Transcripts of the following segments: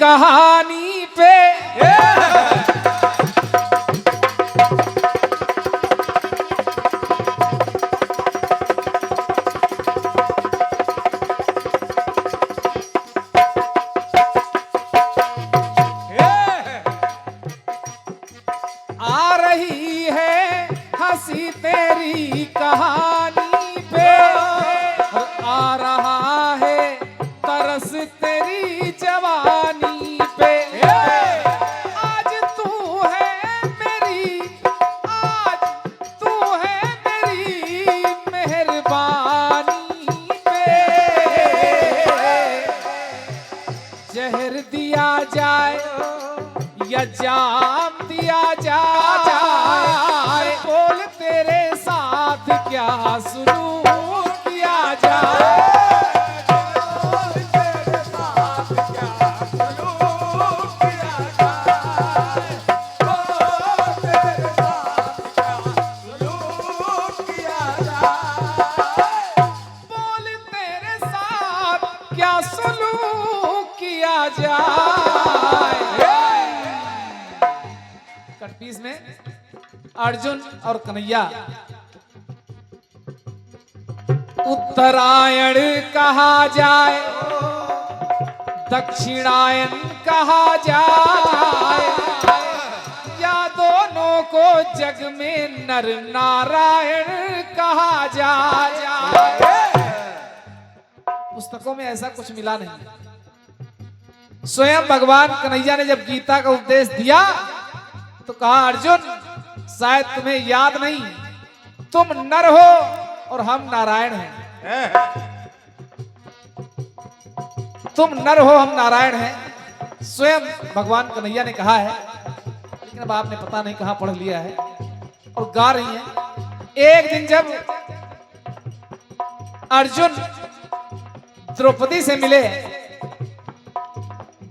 कहानी पे आ रही है हंसी तेरी कहानी पे, आ रहा है तरस तेरी जवानी पे। आज तू है मेरी, आज तू है मेरी मेहरबानी पे। जहर दिया जाए या जाम दिया जाए, बोल तेरे साथ क्या सुलूक किया जाए। बोल तेरे साथ क्या सुलूक किया जाए। कटपीस में अर्जुन और कन्हैया। उत्तरायण कहा जाए, दक्षिणायन कहा जाए, या दोनों को जग में नर नारायण कहा जाए। पुस्तकों में ऐसा कुछ मिला नहीं। स्वयं भगवान कन्हैया ने जब गीता का उपदेश दिया तो कहा, अर्जुन शायद तुम्हें याद नहीं, तुम नर हो और हम नारायण हैं। तुम नर हो, हम नारायण हैं। स्वयं भगवान कन्हैया ने कहा है, लेकिन अब आपने पता नहीं कहां पढ़ लिया है और गा रही हैं। एक दिन जब अर्जुन द्रौपदी से मिले,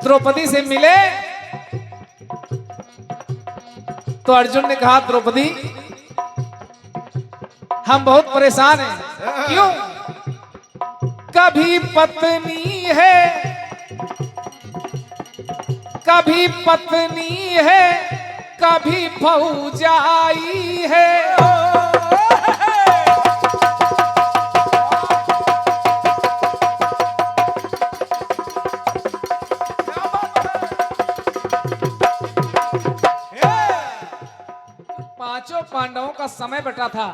द्रौपदी से मिले तो अर्जुन ने कहा, द्रौपदी हम बहुत परेशान हैं। क्यों? कभी पत्नी है, कभी पत्नी है, कभी भौजाई है। पांचों पांडवों का समय बटा था,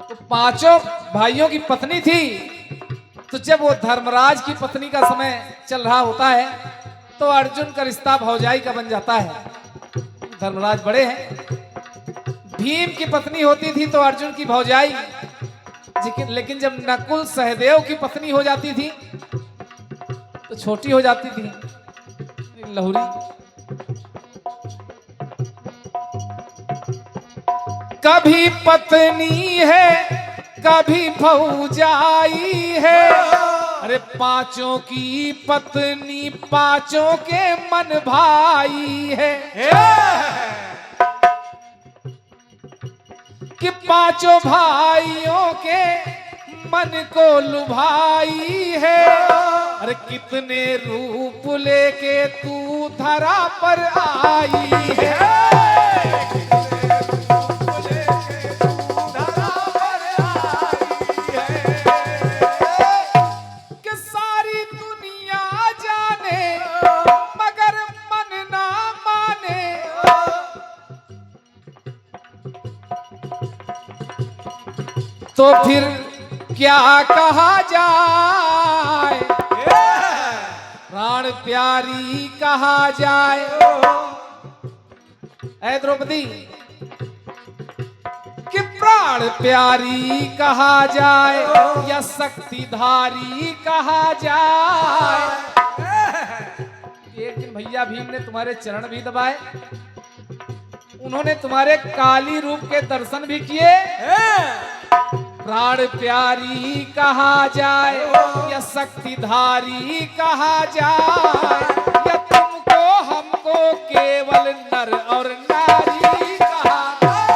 तो पांचों भाइयों की पत्नी थी। तो जब वो धर्मराज की पत्नी का समय चल रहा होता है तो अर्जुन का रिश्ता भौजाई का बन जाता है। धर्मराज बड़े हैं। भीम की पत्नी होती थी तो अर्जुन की भौजाई, लेकिन जब नकुल सहदेव की पत्नी हो जाती थी तो छोटी हो जाती थी, लहुरी। कभी पत्नी है, कभी भौजाई है। अरे पांचों की पत्नी पांचों के मन भाई है, कि पांचों भाइयों के मन को लुभाई है। अरे कितने रूप लेके तू धरा पर आई है। तो फिर क्या कहा जाए, प्राण प्यारी कहा जाए। ऐ द्रौपदी, कि प्राण प्यारी कहा जाए या शक्तिधारी कहा जाए। एक दिन भैया भीम ने तुम्हारे चरण भी दबाए, उन्होंने तुम्हारे काली रूप के दर्शन भी किए। प्राण प्यारी कहा जाए या शक्तिधारी कहा जाए, या तुमको हमको केवल नर और नारी कहा जाए।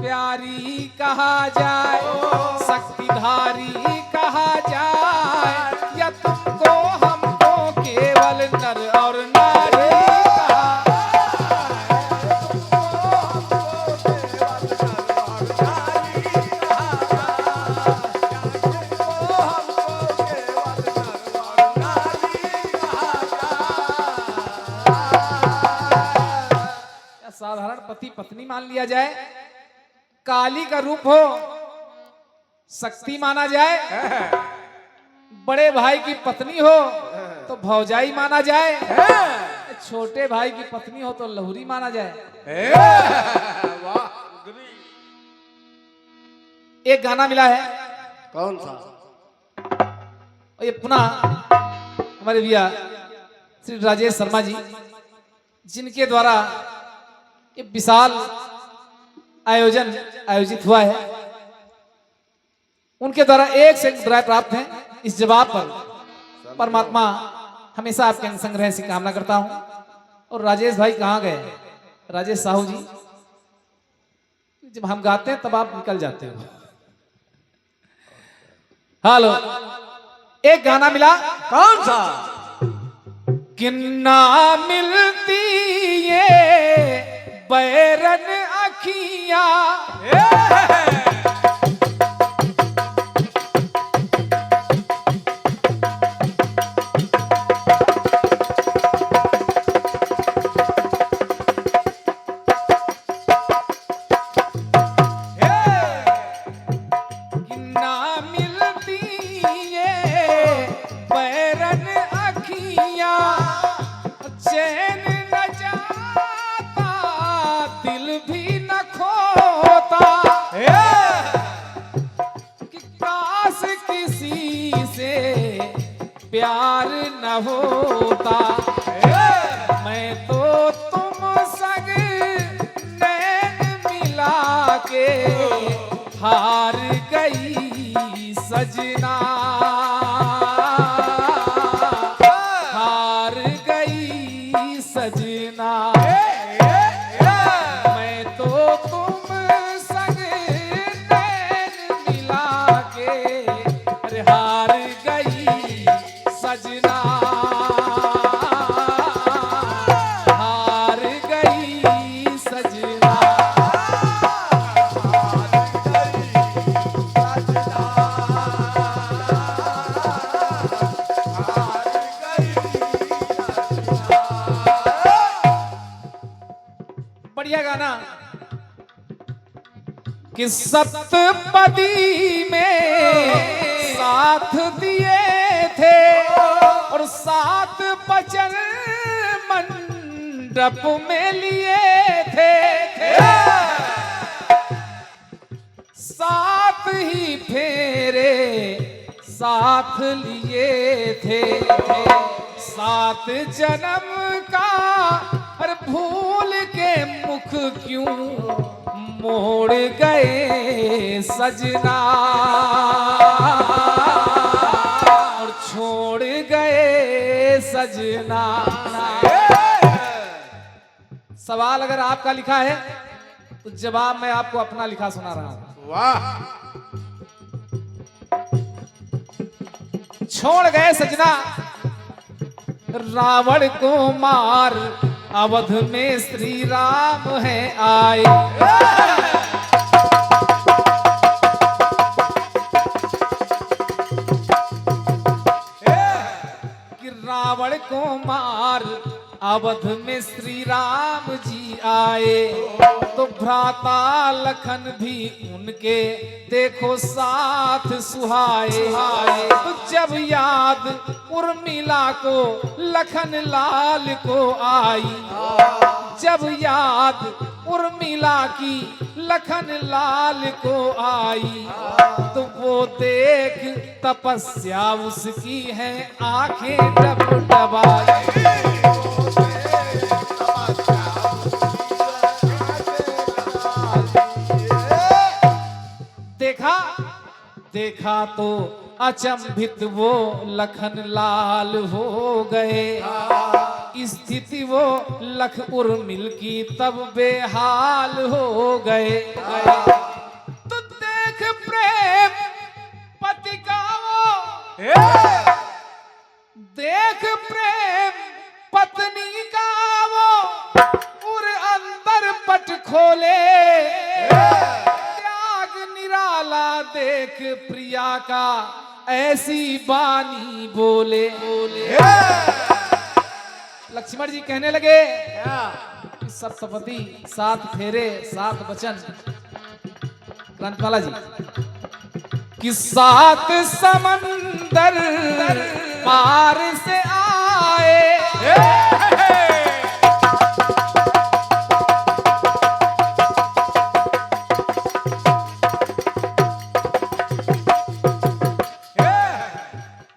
प्यारी कहा जाए, शक्तिधारी कहा जाए, या तुमको हमको केवल नर और नारी साधारण पति पत्नी मान लिया जाए, काली का रूप हो शक्ति माना जाए, बड़े भाई की पत्नी हो तो भौजाई माना जाए, छोटे भाई की पत्नी हो तो लहुरी माना जाए। एक गाना मिला है, कौन सा? ये पुनः हमारे भैया श्री राजेश शर्मा जी, जिनके द्वारा ये विशाल आयोजन आयोजित हुआ है, उनके द्वारा एक से एक बधाई प्राप्त है। इस जवाब पर परमात्मा हमेशा आपके अंग संग रहे ऐसी कामना करता हूं। और राजेश भाई कहाँ गए? राजेश साहू जी, जब हम गाते हैं तब आप निकल जाते हो। हेलो, एक गाना मिला, कौन सा? किन्ना मिलती ये बैरन अखियां, किन्ना मिलती ये बैरन अखियां, चैन न जाता दिल भी न खोता, कि काश किसी से प्यार न होता, मैं तो तुम संग नैन मिला के हार गई सजना, हार गई सजना, मैं तो तुम संग नैन मिला के अरे हार गई सजना, हार गई सजना। बढ़िया गाना कि सप्तपदी में साथ दिए थे और सात बचन मंडप में लिए थे, साथ ही फेरे साथ लिए थे, सात जन्म का अरे भूल के मुख क्यों मोड़ गए सजना, और छोड़ गए सजना। सवाल अगर आपका लिखा है तो जवाब मैं आपको अपना लिखा सुना रहा हूं। वाह! छोड़ गए सजना, रावण को मार अवध में श्री राम है आए, कि रावण को मार अवध में श्री राम जी आए, तो भ्राता लखन भी उनके देखो साथ सुहाए, तो जब याद उर्मिला को लखन लाल को आई, जब याद उर्मिला की लखन लाल को आई, तो वो देख तपस्या उसकी है आंखें डबडबाई, देखा देखा तो अचंभित वो लखन लाल हो गए, स्थिति वो लख उर्मिल की तब बेहाल हो गए। देख प्रेम पत्नी का वो उर अंतर पट खोले, त्याग निराला देख प्रिया का ऐसी बानी बोले। लक्ष्मण जी कहने लगे सप्तपदी 7 फेरे 7 वचन। ग्रंथमाला जी कि 7 समंदर पार से आए,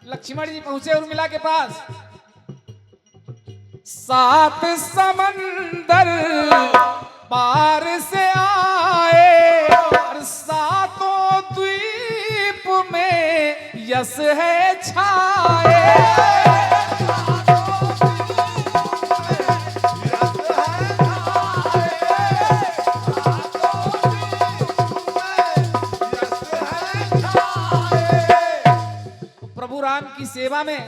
लक्ष्मण जी पहुंचे उर्मिला के पास। 7 समंदर पार से आए और 7 द्वीप में यश है छाए। प्रभु राम की सेवा में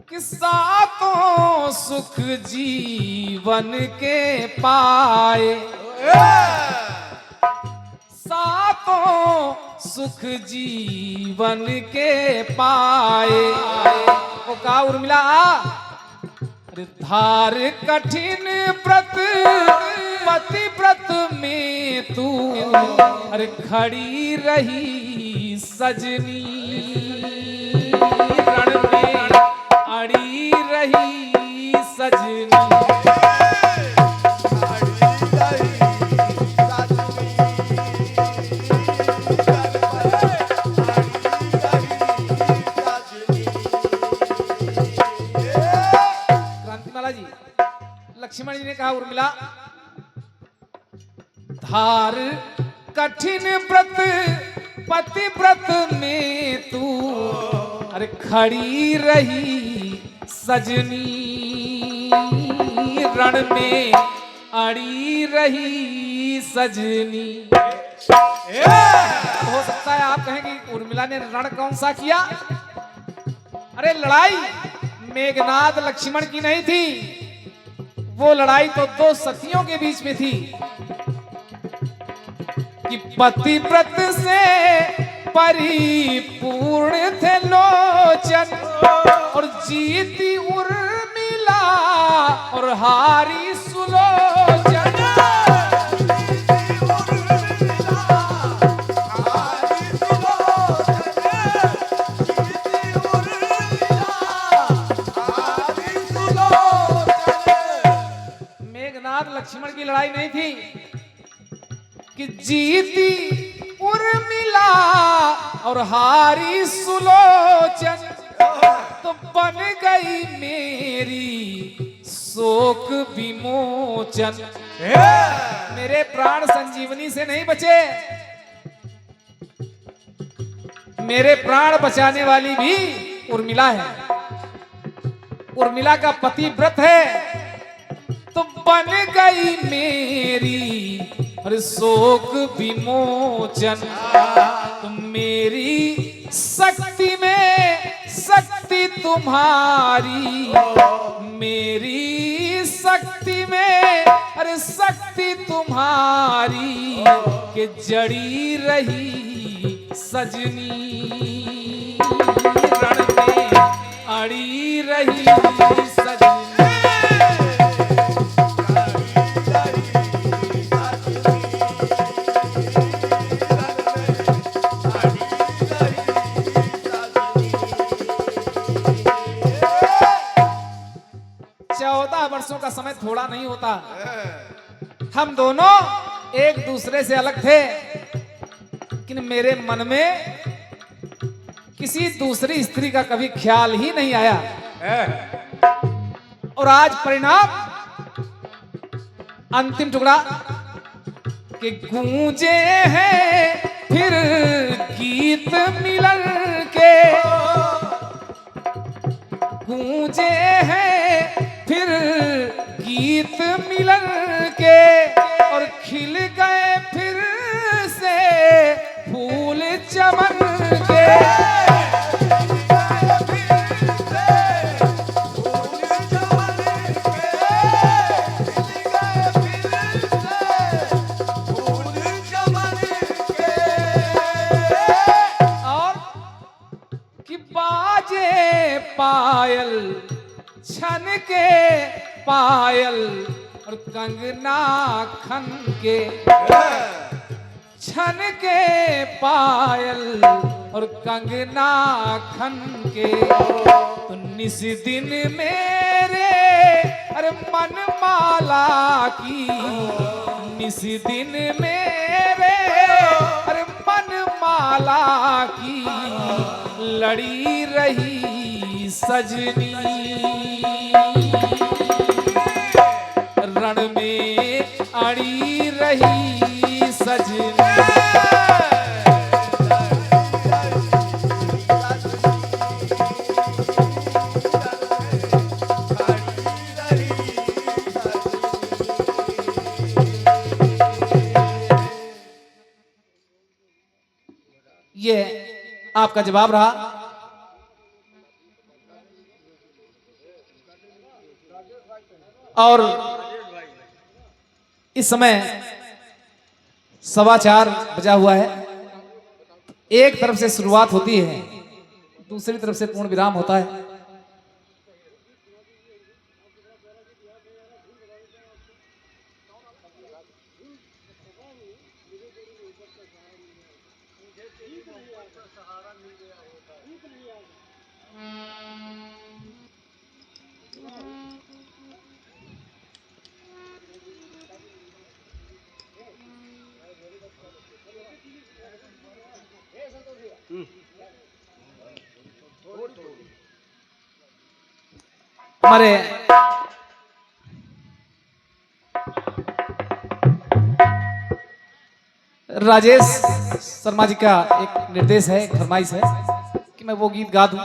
कि 7 सुख जीवन के पाए, 7 सुख जीवन के पाए। वो कहा उर्मिला अरे धार कठिन व्रत पति व्रत में तू अरे खड़ी रही सजनी, रण में अड़ी रही सजनी। क्रांतिमाला जी लक्ष्मण जी ने कहा उर्मिला धार कठिन व्रत पति व्रत में तू अरे खड़ी रही सजनी, रण में अड़ी रही सजनी। हो सकता है आप कहेंगे उर्मिला ने रण कौन सा किया? अरे लड़ाई मेघनाद लक्ष्मण की नहीं थी, वो लड़ाई तो 2 सखियों के बीच में थी कि पतिव्रत से परिपूर्ण थे लोचन और जीती उर्मिला और हारी सुलोचन। मेघनाद लक्ष्मण की लड़ाई नहीं थी कि जीती उर्मिला और हारी सुलोचन, तो बन गई मेरी शोक विमोचन। मेरे प्राण संजीवनी से नहीं बचे, मेरे प्राण बचाने वाली भी उर्मिला है। उर्मिला का पति व्रत है तो बन गई मेरी और शोक विमोचन। तुम मेरी शक्ति में शक्ति तुम्हारी, मेरी शक्ति में अरे शक्ति तुम्हारी के जड़ी रही सजनी, रण में अड़ी रही सजनी। वर्षों का समय थोड़ा नहीं होता। हम दोनों एक दूसरे से अलग थे, लेकिन मेरे मन में किसी दूसरी स्त्री का कभी ख्याल ही नहीं आया। और आज परिणाम अंतिम टुकड़ा कि गूंजे हैं फिर गीत मिलन के, गूंजे हैं फिर गीत मिलन के, और खिल गए फिर से फूल चमन के। पायल, छन के पायल और कंगना खन के, छन के पायल और कंगना खन के, तो निस दिन मेरे अरे मन माला की, निस दिन मेरे अरे मन माला की, लड़ी रही सजनी रण में अड़ी रही सजनी। ये आपका जवाब रहा। और इस समय 4:15 बजा हुआ है। एक तरफ से शुरुआत होती है, दूसरी तरफ से पूर्ण विराम होता है। हमारे राजेश शर्मा जी का एक निर्देश है, एक फरमाइश है कि मैं वो गीत गा दूं।